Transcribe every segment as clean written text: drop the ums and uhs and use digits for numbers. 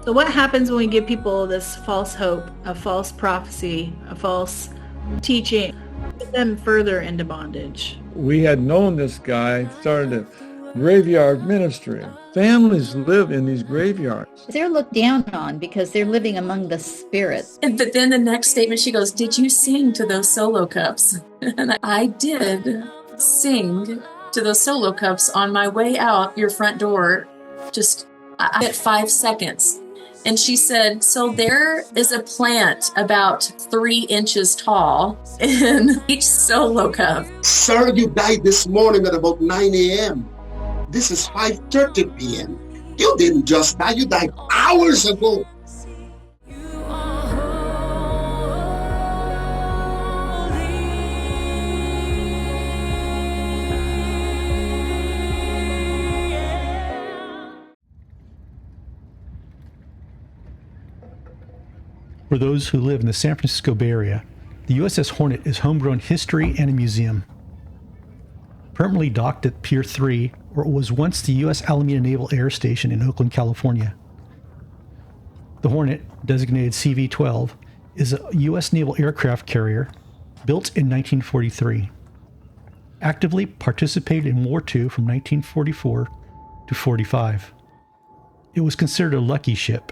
So what happens when we give people this false hope, a false prophecy, a false teaching, put them further into bondage? We had known this guy, started a graveyard ministry. Families live in these graveyards. They're looked down on because they're living among the spirits. But then the next statement, she goes, "Did you sing to those solo cups?" And I did sing to those solo cups on my way out your front door. I had 5 seconds. And she said, "So there is a plant about 3 inches tall in each solo cup." "Sir, you died this morning at about 9 a.m. This is 5:30 p.m. You didn't just die, you died hours ago." For those who live in the San Francisco Bay Area, the USS Hornet is homegrown history and a museum. Permanently docked at Pier 3, where it was once the U.S. Alameda Naval Air Station in Oakland, California. The Hornet, designated CV-12, is a U.S. naval aircraft carrier built in 1943. Actively participated in World War II from 1944 to 45. It was considered a lucky ship.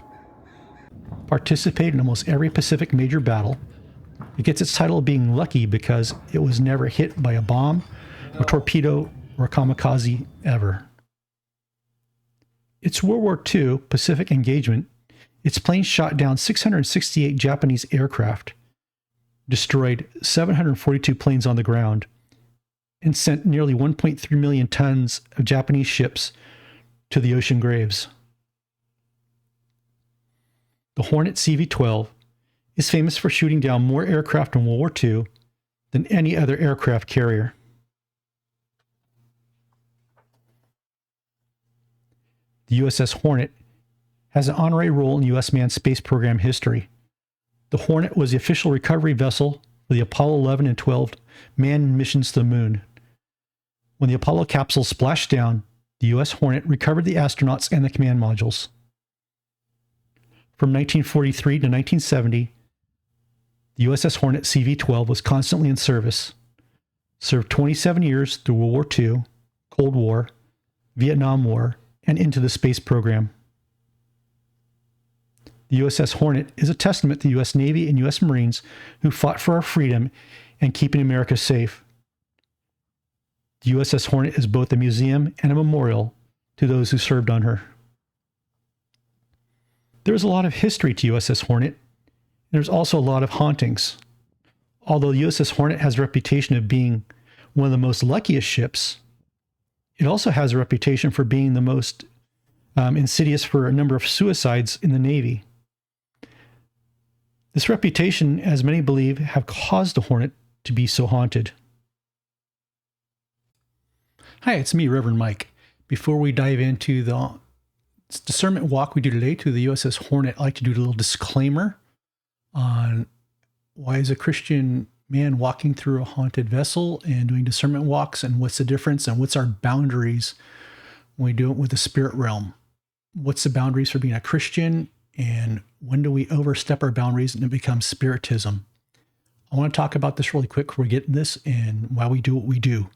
Participated in almost every Pacific major battle. It gets its title of being lucky because it was never hit by a bomb, a torpedo, or a kamikaze ever. Its World War II Pacific engagement, its planes shot down 668 Japanese aircraft, destroyed 742 planes on the ground, and sent nearly 1.3 million tons of Japanese ships to the ocean graves. The Hornet CV-12 is famous for shooting down more aircraft in World War II than any other aircraft carrier. The USS Hornet has an honorary role in U.S. manned space program history. The Hornet was the official recovery vessel for the Apollo 11 and 12 manned missions to the moon. When the Apollo capsule splashed down, the U.S. Hornet recovered the astronauts and the command modules. From 1943 to 1970, the USS Hornet CV-12 was constantly in service, served 27 years through World War II, Cold War, Vietnam War, and into the space program. The USS Hornet is a testament to the U.S. Navy and U.S. Marines who fought for our freedom and keeping America safe. The USS Hornet is both a museum and a memorial to those who served on her. There's a lot of history to USS Hornet. There's also a lot of hauntings. Although the USS Hornet has a reputation of being one of the most luckiest ships, it also has a reputation for being the most insidious for a number of suicides in the Navy. This reputation, as many believe, have caused the Hornet to be so haunted. Hi, it's me, Reverend Mike. Before we dive into the discernment walk we do today to the USS Hornet, I'd like to do a little disclaimer on why is a Christian man walking through a haunted vessel and doing discernment walks, and what's the difference, and what's our boundaries when we do it with the spirit realm. What's the boundaries for being a Christian, and when do we overstep our boundaries and it becomes spiritism? I want to talk about this really quick before we get in this and why we do what we do.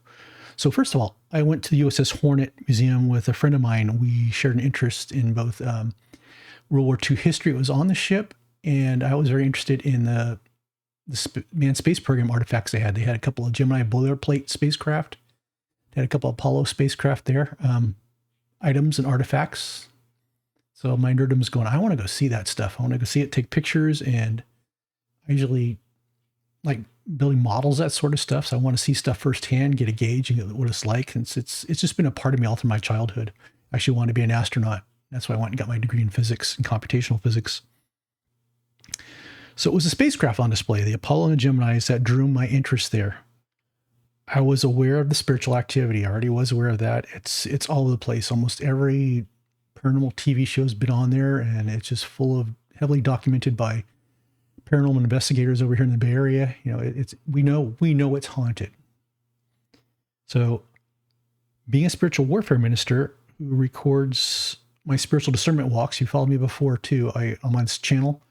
So first of all, I went to the USS Hornet Museum with a friend of mine. We shared an interest in both World War II history. It was on the ship, and I was very interested in the manned space program artifacts they had. They had a couple of Gemini boilerplate spacecraft. They had a couple of Apollo spacecraft there, items and artifacts. So my nerddom's going, I want to go see that stuff. I want to go see it, take pictures, and I usually like building models, that sort of stuff. So I want to see stuff firsthand, get a gauge and get what it's like. And it's just been a part of me all through my childhood. I actually wanted to be an astronaut. That's why I went and got my degree in physics and computational physics. So it was a spacecraft on display, the Apollo and the Geminis, that drew my interest there. I was aware of the spiritual activity. I already was aware of that. It's all over the place. Almost every paranormal TV show's been on there, and it's just full of heavily documented by paranormal investigators over here in the Bay Area. You know, we know it's haunted. So being a spiritual warfare minister who records my spiritual discernment walks, you followed me before too. I'm on this channel.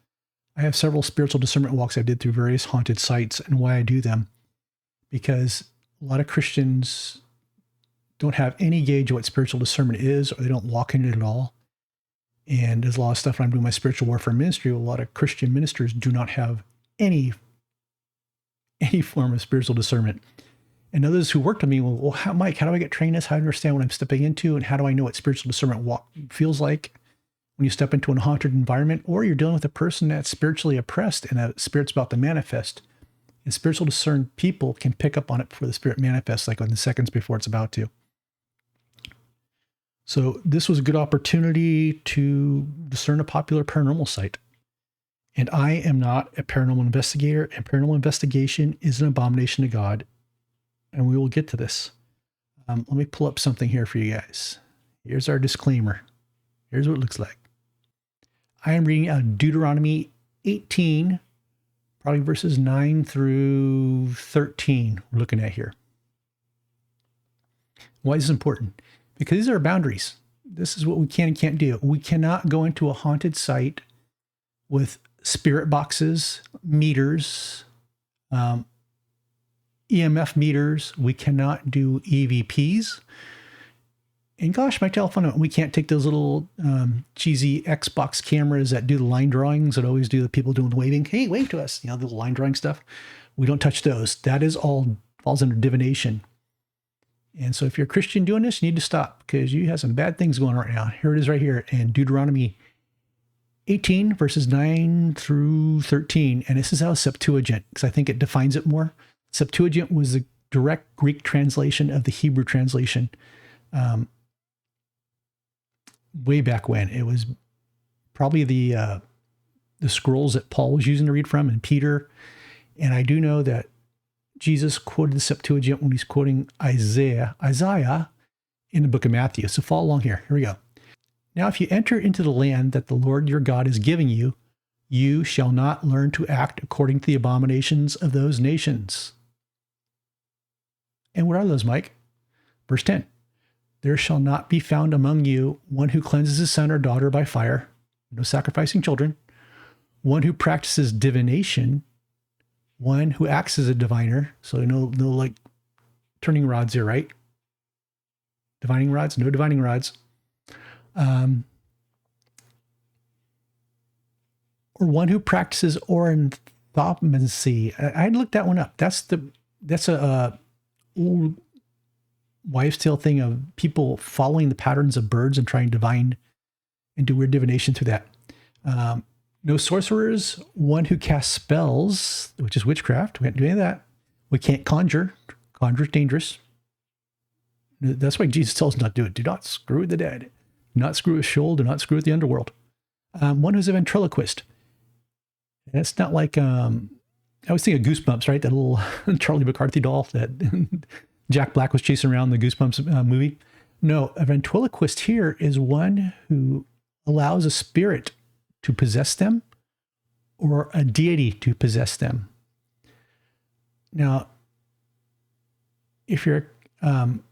I have several spiritual discernment walks I did through various haunted sites, and why I do them, because a lot of Christians don't have any gauge of what spiritual discernment is, or they don't walk in it at all. And there's a lot of stuff when I'm doing my spiritual warfare ministry. A lot of Christian ministers do not have any form of spiritual discernment. And others who worked with me, well, Mike, how do I get trained this? How do I understand what I'm stepping into? And how do I know what spiritual discernment walk feels like when you step into a haunted environment, or you're dealing with a person that's spiritually oppressed and a spirit's about to manifest? And spiritual discerned people can pick up on it before the spirit manifests, like in the seconds before it's about to. So this was a good opportunity to discern a popular paranormal site. And I am not a paranormal investigator, and paranormal investigation is an abomination to God. And we will get to this. Let me pull up something here for you guys. Here's our disclaimer. Here's what it looks like. I am reading out Deuteronomy 18, probably verses 9 through 13 we're looking at here. Why is this important? Because these are our boundaries. This is what we can and can't do. We cannot go into a haunted site with spirit boxes, meters, EMF meters. We cannot do EVPs. And gosh, my telephone, we can't take those little cheesy Xbox cameras that do the line drawings that always do the people doing the waving. Hey, wave to us. You know, the line drawing stuff. We don't touch those. That is all falls under divination. And so if you're a Christian doing this, you need to stop, because you have some bad things going on right now. Here it is right here in Deuteronomy 18, verses 9 through 13. And this is out of Septuagint, because I think it defines it more. Septuagint was the direct Greek translation of the Hebrew translation way back when. It was probably the scrolls that Paul was using to read from, and Peter. And I do know that Jesus quoted the Septuagint when he's quoting Isaiah in the book of Matthew. So follow along here. Here we go. Now, if you enter into the land that the Lord your God is giving you, you shall not learn to act according to the abominations of those nations. And what are those, Mike? Verse 10. There shall not be found among you one who cleanses his son or daughter by fire, no sacrificing children, one who practices divination, one who acts as a diviner. So no like turning rods here, right? Divining rods, no divining rods. Or one who practices ornithopmancy. I'd look that one up. That's a old wives' tale thing of people following the patterns of birds and trying to divine and do weird divination through that. No sorcerers, one who casts spells, which is witchcraft. We can't do any of that. We can't conjure. Conjure is dangerous. That's why Jesus tells us not to do it. Do not screw with the dead. Do not screw with Sheol. Do not screw with the underworld. One who's a ventriloquist. And it's not like, I was thinking of Goosebumps, right? That little Charlie McCarthy doll that Jack Black was chasing around in the Goosebumps movie. No, a ventriloquist here is one who allows a spirit to possess them or a deity to possess them. Now, if you're an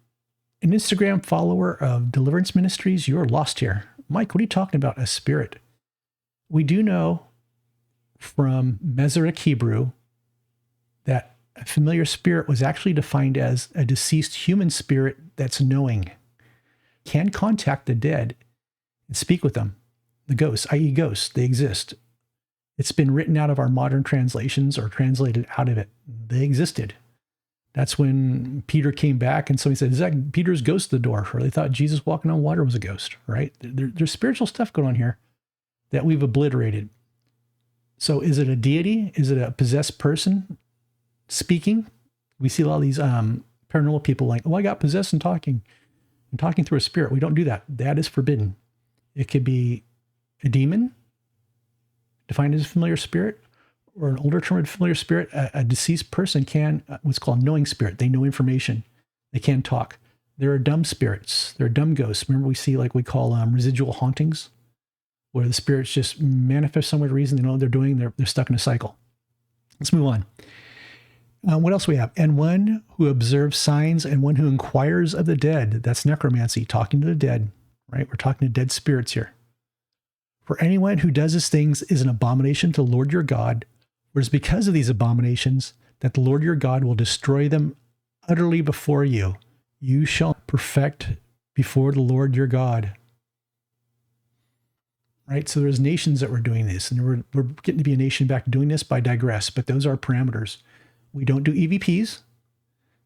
Instagram follower of Deliverance Ministries, you're lost here. Mike, what are you talking about? A spirit? We do know from Masoretic Hebrew that a familiar spirit was actually defined as a deceased human spirit that's knowing, can contact the dead and speak with them. The ghosts, i.e. ghosts, they exist. It's been written out of our modern translations or translated out of it. They existed. That's when Peter came back and somebody said, is that Peter's ghost at the door? Or they thought Jesus walking on water was a ghost, right? There's spiritual stuff going on here that we've obliterated. So is it a deity? Is it a possessed person speaking? We see a lot of these paranormal people like, oh, I got possessed and talking through a spirit. We don't do that. That is forbidden. It could be a demon, defined as a familiar spirit, or an older term of familiar spirit. A deceased person can, what's called knowing spirit. They know information. They can talk. There are dumb spirits. There are dumb ghosts. Remember we see like we call residual hauntings, where the spirits just manifest some weird reason. They know what they're doing. They're stuck in a cycle. Let's move on. What else we have? And one who observes signs and one who inquires of the dead. That's necromancy, talking to the dead, right? We're talking to dead spirits here. For anyone who does these things is an abomination to the Lord your God, for it is because of these abominations that the Lord your God will destroy them utterly before you. You shall perfect before the Lord your God. Right? So there's nations that were doing this, and we're getting to be a nation back to doing this, but I digress. But those are parameters. We don't do EVPs.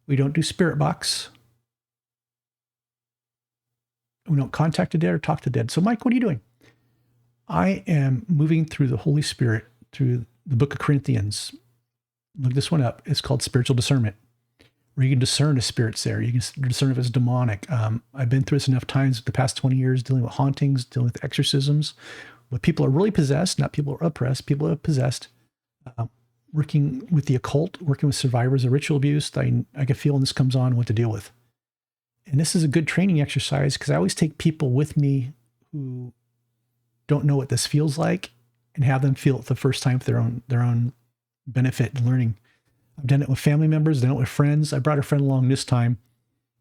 We don't do spirit box. We don't contact the dead or talk to the dead. So Mike, what are you doing? I am moving through the Holy Spirit, through the book of Corinthians. Look this one up. It's called spiritual discernment, where you can discern if spirits there. You can discern if it's demonic. I've been through this enough times the past 20 years, dealing with hauntings, dealing with exorcisms, where people are really possessed, not people who are oppressed, people who are possessed, working with the occult, working with survivors of ritual abuse. I can feel when this comes on what to deal with. And this is a good training exercise because I always take people with me who don't know what this feels like and have them feel it the first time for their own benefit and learning. I've done it with family members, done it with friends. I brought a friend along this time,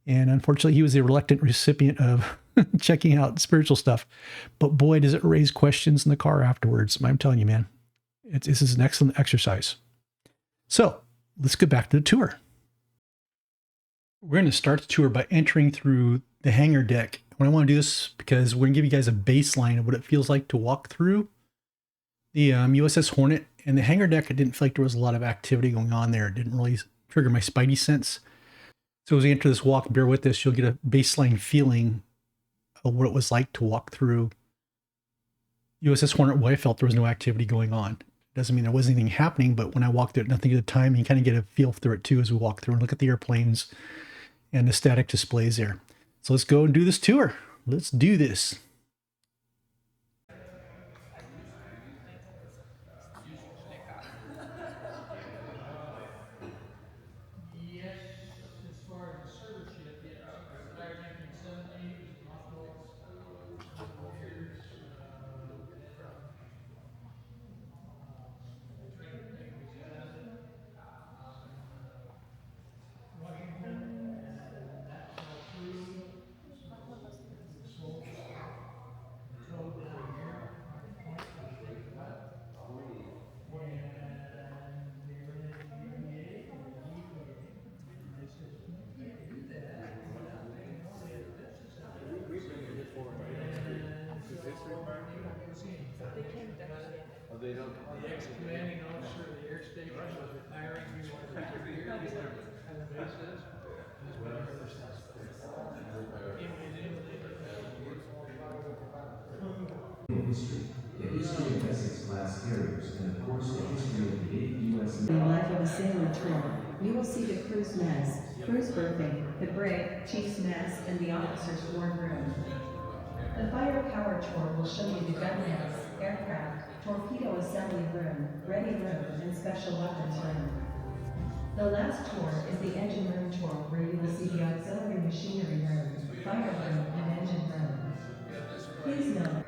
and unfortunately he was a reluctant recipient of checking out spiritual stuff. But boy, does it raise questions in the car afterwards. I'm telling you, man, this is an excellent exercise. So let's get back to the tour. We're going to start the tour by entering through the hangar deck. I want to do this because we're going to give you guys a baseline of what it feels like to walk through the USS Hornet. And the hangar deck, I didn't feel like there was a lot of activity going on there. It didn't really trigger my spidey sense. So as we enter this walk, bear with us, you'll get a baseline feeling of what it was like to walk through USS Hornet. Well, I felt there was no activity going on. Doesn't mean there wasn't anything happening, but when I walked through it, nothing at a time, you kind of get a feel through it too as we walk through and look at the airplanes and the static displays there. So let's go and do this tour. Let's do this. The ex-commanding officer of the air station was retiring. He wanted to hear home bases. That's what I heard since. History, the history of Essex-class carriers, and of course the history of the 8th U.S. In life of a sailor tour, you will see the crew's mess, crew's berthing, the brig, chief's mess, and the officer's wardroom. The firepower tour will show you the gun mess, aircraft, torpedo assembly room, ready room, and special weapons room. The last tour is the engine room tour, where you will see the auxiliary machinery room, fire room, and engine room. Please note,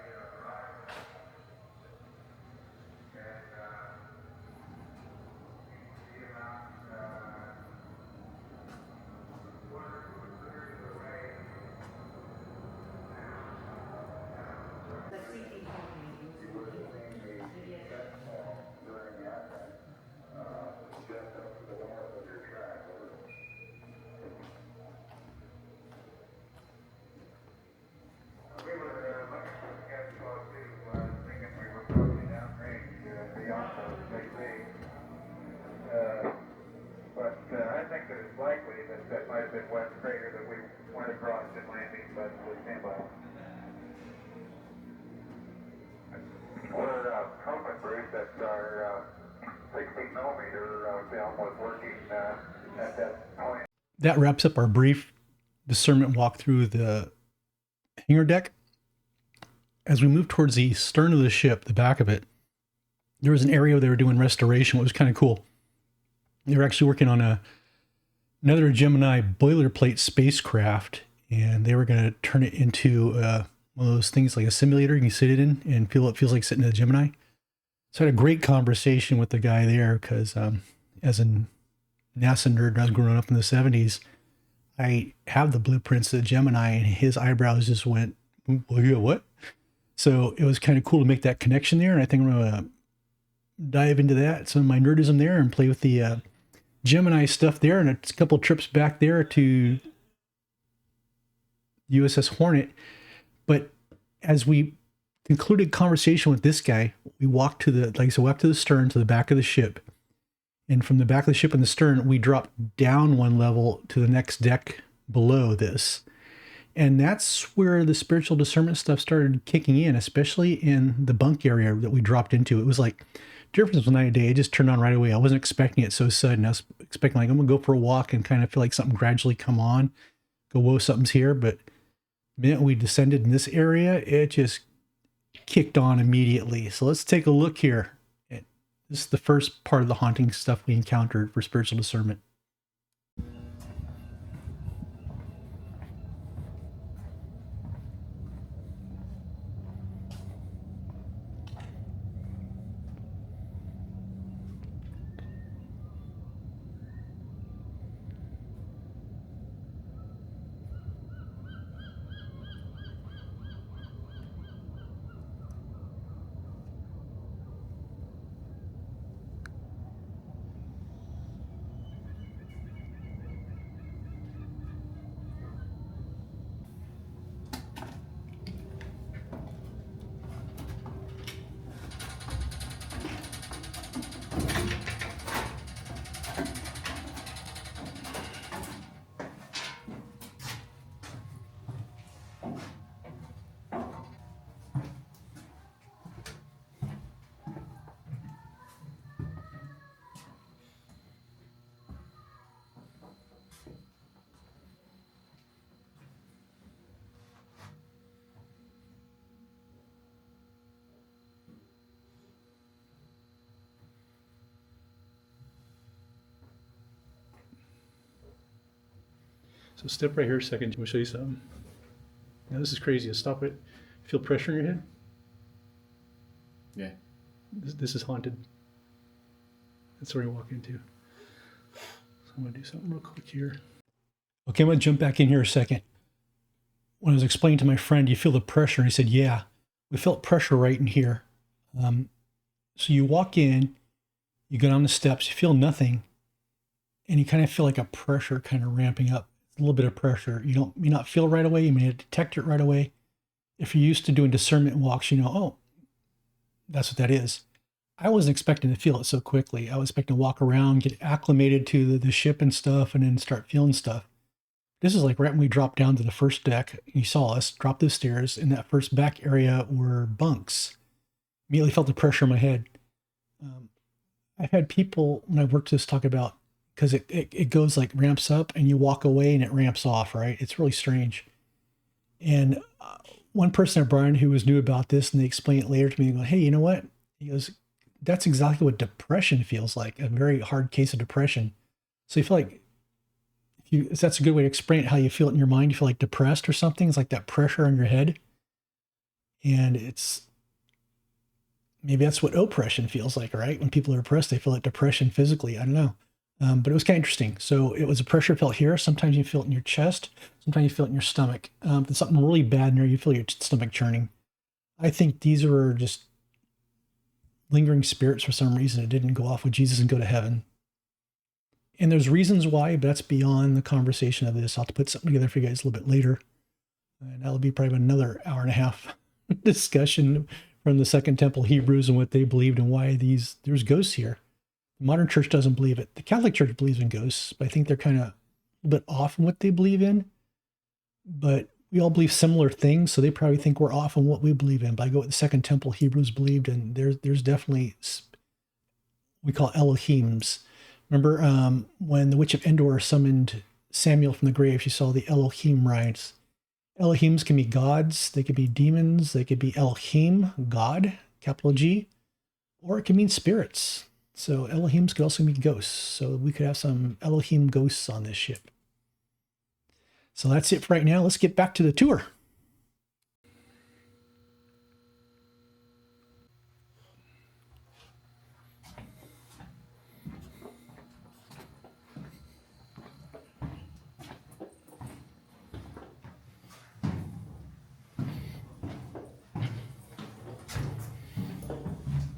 I think that it's likely that that might have been West Crater that we went across in landing, but stand by. We're hoping, Bruce, that our 16mm film was working at that point. That wraps up our brief discernment walk through the hangar deck. As we move towards the stern of the ship, the back of it, there was an area where they were doing restoration, which was kind of cool. They were actually working on another Gemini boilerplate spacecraft, and they were going to turn it into one of those things like a simulator you can sit it in and feel it feels like sitting in a Gemini. So I had a great conversation with the guy there because as a NASA nerd, when I was growing up in the 70s, I have the blueprints of the Gemini, and his eyebrows just went well, yeah, what? So it was kind of cool to make that connection there. And I think I'm going to dive into that, some of my nerdism there, and play with the Gemini stuff there, and a couple trips back there to USS Hornet. But as we concluded conversation with this guy, we walked to the, like I said, walked to the stern, to the back of the ship. And from the back of the ship and the stern, we dropped down one level to the next deck below this. And that's where the spiritual discernment stuff started kicking in, especially in the bunk area that we dropped into. It was like difference from night and day. It just turned on right away. I wasn't expecting it so sudden. I was expecting, like, I'm going to go for a walk and kind of feel like something gradually come on. Go, whoa, something's here. But the minute we descended in this area, it just kicked on immediately. So let's take a look here. This is the first part of the haunting stuff we encountered for spiritual discernment. So step right here a second. Let me show you something. Now this is crazy. Stop it. Feel pressure in your head? Yeah. This is haunted. That's where you walk into. So I'm going to do something real quick here. Okay, I'm going to jump back in here a second. When I was explaining to my friend, you feel the pressure? And he said, yeah, we felt pressure right in here. So you walk in, you go down the steps, you feel nothing, and you kind of feel like a pressure kind of ramping up. A little bit of pressure. You may not feel it right away. You may detect it right away. If you're used to doing discernment walks, you know, oh, that's what that is. I wasn't expecting to feel it so quickly. I was expecting to walk around, get acclimated to the ship and stuff, and then start feeling stuff. This is like right when we dropped down to the first deck. You saw us drop the stairs. In that first back area were bunks. Immediately felt the pressure in my head. I've had people, when I worked this, talk about, because it goes like ramps up and you walk away and it ramps off, right? It's really strange. And one person at Brian who was new about this, and they explained it later to me, and go, hey, you know what? He goes, that's exactly what depression feels like, a very hard case of depression. So you feel like, if that's a good way to explain it, how you feel it in your mind, you feel like depressed or something. It's like that pressure on your head. And maybe that's what oppression feels like, right? When people are oppressed, they feel like depression physically. I don't know. But it was kind of interesting. So it was a pressure felt here. Sometimes you feel it in your chest. Sometimes you feel it in your stomach. If there's something really bad in there, you feel your stomach churning. I think these are just lingering spirits for some reason. It didn't go off with Jesus and go to heaven. And there's reasons why, but that's beyond the conversation of this. I'll have to put something together for you guys a little bit later. And that'll be probably another hour and a half discussion from the Second Temple Hebrews and what they believed and why there's ghosts here. The modern church doesn't believe it. The Catholic Church believes in ghosts, but I think they're kind of a little bit off in what they believe in. But we all believe similar things, so they probably think we're off on what we believe in. But I go with the Second Temple Hebrews believed, and there's definitely, we call Elohims. Remember when the witch of Endor summoned Samuel from the grave, she saw the Elohim rise. Elohims can be gods, they could be demons, they could be Elohim, God, capital G, or it can mean spirits. So Elohims could also mean ghosts. So we could have some Elohim ghosts on this ship. So that's it for right now. Let's get back to the tour.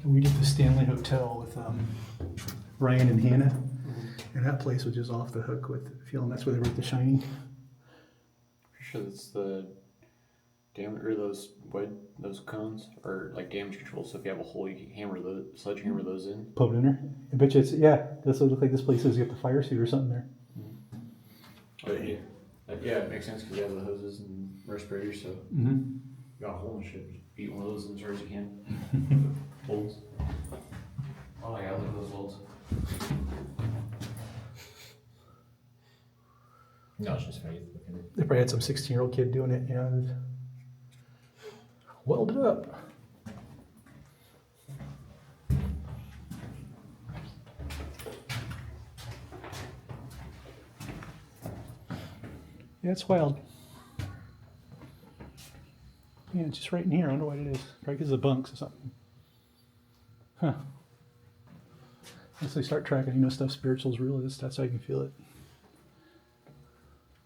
We did the Stanley Hotel with Ryan and Hannah, and that place was just off the hook with feeling. That's where they wrote The Shining. Pretty sure that's the diameter, those cones are like damage control. So if you have a hole, you can sledgehammer those in. Put it in there. I bet you it's, yeah, that's what it look like this place is. You got the fire suit or something there. Oh, yeah. Yeah, it makes sense because you have the hoses and respirators, so you got a hole in the ship. Just beat one of those in as hard as you can. Holes. Oh yeah, look at those holes. No, it's just faith. They probably had some 16-year-old kid doing it, you know. Weld it up. Yeah, it's wild. Yeah, it's just right in here. I wonder what it is. Probably because of the bunks or something. Huh. Once they start tracking, you know, stuff spiritual is real, that's how you can feel it.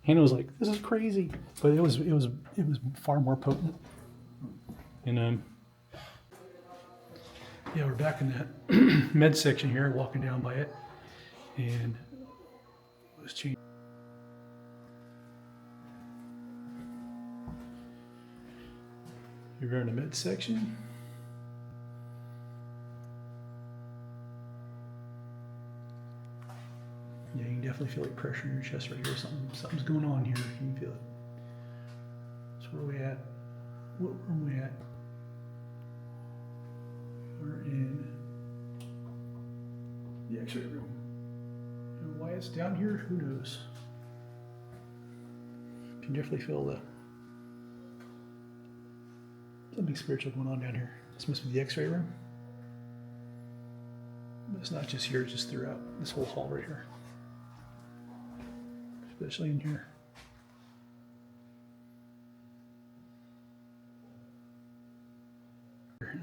Hannah was like, "This is crazy," but it was far more potent. And yeah, we're back in that med section here, walking down by it, and let's change. You're in the med section. Yeah, you can definitely feel like pressure in your chest right here. Something's going on here. You can feel it. So where are we at? What room are we at? We're in the X-ray room. And why it's down here, who knows? You can definitely feel something spiritual going on down here. This must be the X-ray room. But it's not just here, it's just throughout this whole hall right here. Especially in here.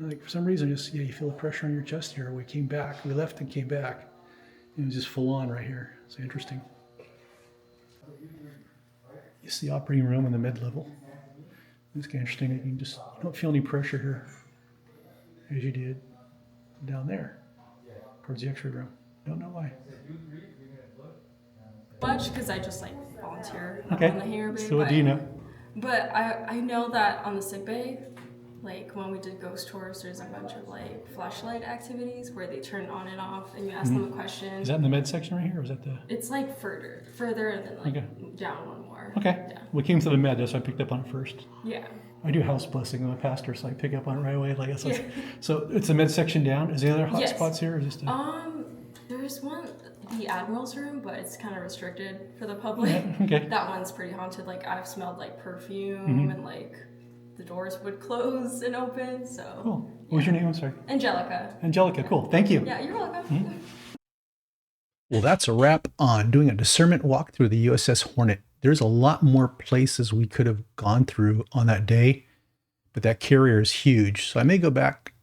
Like for some reason, just you feel the pressure on your chest here. We came back, we left and came back, and it was just full on right here. It's interesting. It's the operating room and the mid level. It's kind of interesting. You don't feel any pressure here, as you did down there, towards the X-ray room. Don't know why. Much because I just like volunteer Okay. on the hangar bay. So what do you know? But I know that on the sick bay, like when we did ghost tours, there's a bunch of like flashlight activities where they turn on and off, and you ask them a question. Is that in the med section right here, or was that the? It's like further, and then like down one more. Okay. Yeah. We came to the med, so I picked up on it first. Yeah. I do house blessing. I'm a pastor, so I pick up on it right away. Like so it's the med section down. Is there other hot spots here, or just? There's one, the Admiral's room, but it's kind of restricted for the public. Yeah, okay. That one's pretty haunted. Like I've smelled like perfume and like the doors would close and open. So. Cool. What was your name? I'm sorry. Angelica. Angelica. Cool. Thank you. Yeah, you're welcome. Well, that's a wrap on doing a discernment walk through the USS Hornet. There's a lot more places we could have gone through on that day, but that carrier is huge. So I may go back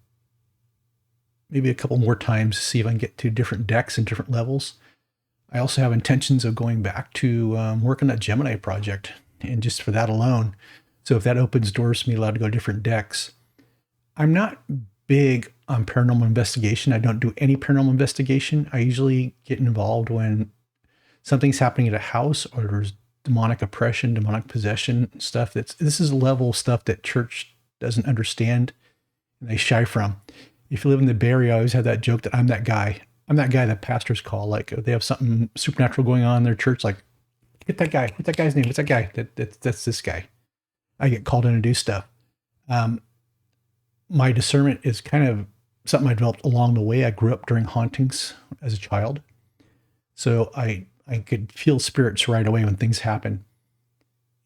maybe a couple more times to see if I can get to different decks and different levels. I also have intentions of going back to work on that Gemini project, and just for that alone. So if that opens doors for me allowed to go to different decks. I'm not big on paranormal investigation. I don't do any paranormal investigation. I usually get involved when something's happening at a house or there's demonic oppression, demonic possession stuff. This is level stuff that church doesn't understand and they shy from. If you live in the Bay Area, I always have that joke that I'm that guy. I'm that guy that pastors call. Like if they have something supernatural going on in their church, like, get that guy. What's that guy's name? What's that guy? That's this guy. I get called in to do stuff. My discernment is kind of something I developed along the way. I grew up during hauntings as a child. So I could feel spirits right away when things happen.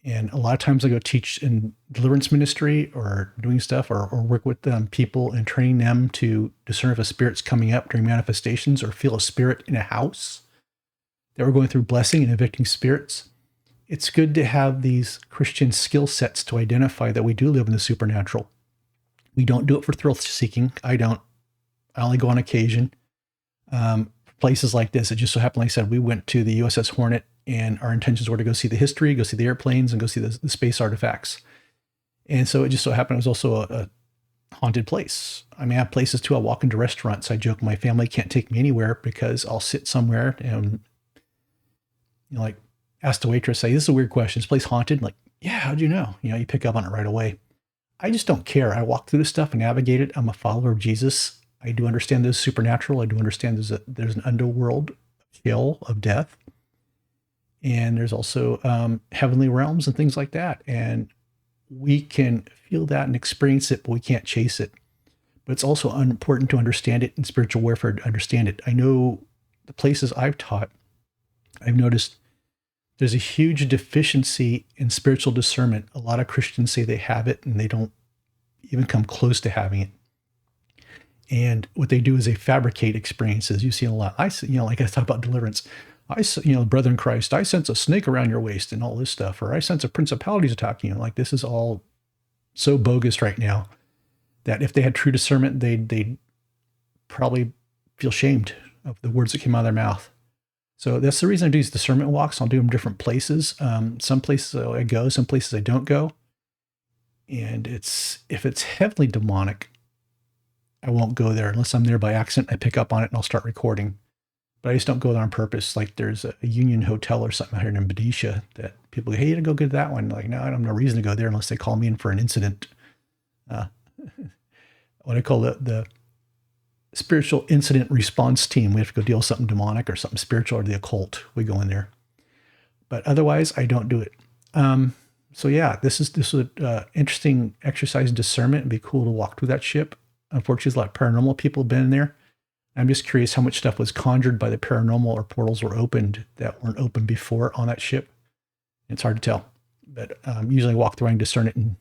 And a lot of times I go teach in deliverance ministry or doing stuff or work with people and training them to discern if a spirit's coming up during manifestations or feel a spirit in a house that we're going through blessing and evicting spirits. It's good to have these Christian skill sets to identify that we do live in the supernatural. We don't do it for thrill seeking. I don't. I only go on occasion. Places like this, it just so happened, like I said, we went to the USS Hornet and our intentions were to go see the history, go see the airplanes, and go see the space artifacts. And so it just so happened it was also haunted place. I mean, I have places too. I'll walk into restaurants. I joke my family can't take me anywhere because I'll sit somewhere and, like, ask the waitress, say, this is a weird question. Is this place haunted? Like, yeah, how'd you know? You pick up on it right away. I just don't care. I walk through this stuff and navigate it. I'm a follower of Jesus. I do understand there's supernatural. I do understand there's an underworld, hell of death. And there's also heavenly realms and things like that. And we can feel that and experience it, but we can't chase it. But it's also important to understand it in spiritual warfare to understand it. I know the places I've taught, I've noticed there's a huge deficiency in spiritual discernment. A lot of Christians say they have it and they don't even come close to having it. And what they do is they fabricate experiences. You see a lot. Like I talk about deliverance. Brother in Christ, I sense a snake around your waist and all this stuff, or I sense a principality's attacking you. Like, this is all so bogus right now that if they had true discernment, they'd probably feel shamed of the words that came out of their mouth. So that's the reason I do these discernment walks. I'll do them different places. Some places I go, some places I don't go. And if it's heavily demonic, I won't go there unless I'm there by accident. I pick up on it and I'll start recording. But I just don't go there on purpose. Like, there's a Union Hotel or something out here in Benicia that people go, hey, you go get that one. Like, no, I have no reason to go there unless they call me in for an incident. What I call the spiritual incident response team. We have to go deal with something demonic or something spiritual or the occult. We go in there. But otherwise, I don't do it. So yeah, this was an interesting exercise in discernment. It'd be cool to walk through that ship. Unfortunately, a lot of paranormal people have been in there. I'm just curious how much stuff was conjured by the paranormal or portals were opened that weren't open before on that ship. It's hard to tell, but usually I walk through and discern it and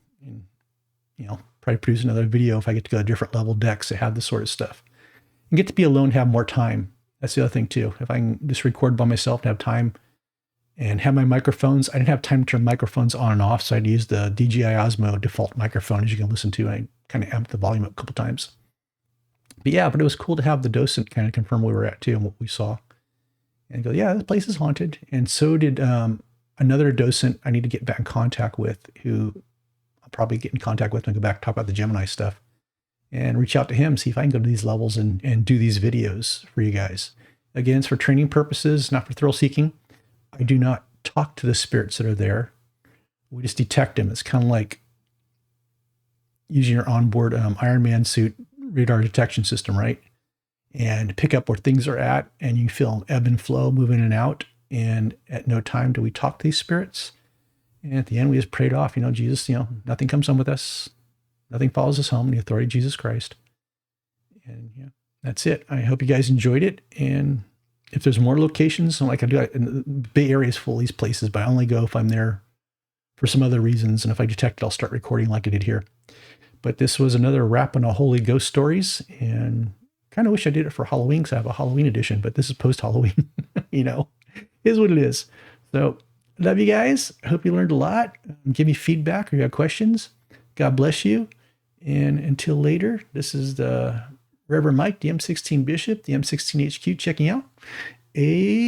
probably produce another video if I get to go to different level decks that have this sort of stuff. And get to be alone, have more time. That's the other thing too. If I can just record by myself and have time and have my microphones, I didn't have time to turn microphones on and off, so I'd use the DJI Osmo default microphone, as you can listen to. I kind of amped the volume up a couple times. But it was cool to have the docent kind of confirm where we were at too and what we saw. And go, yeah, this place is haunted. And so did another docent I need to get back in contact with, who I'll probably get in contact with and go back and talk about the Gemini stuff. And reach out to him, see if I can go to these levels and do these videos for you guys. Again, it's for training purposes, not for thrill seeking. I do not talk to the spirits that are there. We just detect them. It's kind of like using your onboard Iron Man suit radar detection system, right? And pick up where things are at, and you feel them ebb and flow, move in and out. And at no time do we talk to these spirits. And at the end, we just prayed off, Jesus, nothing comes home with us. Nothing follows us home in the authority of Jesus Christ. And that's it. I hope you guys enjoyed it. And if there's more locations, like I do, the Bay Area is full of these places, but I only go if I'm there for some other reasons. And if I detect it, I'll start recording like I did here. But this was another wrap on a Holy Ghost stories. And kind of wish I did it for Halloween because I have a Halloween edition, but this is post-Halloween, is what it is. So love you guys. I hope you learned a lot. Give me feedback or you have questions. God bless you. And until later, this is the Reverend Mike, the M16 Bishop, the M16 HQ checking out. Amen.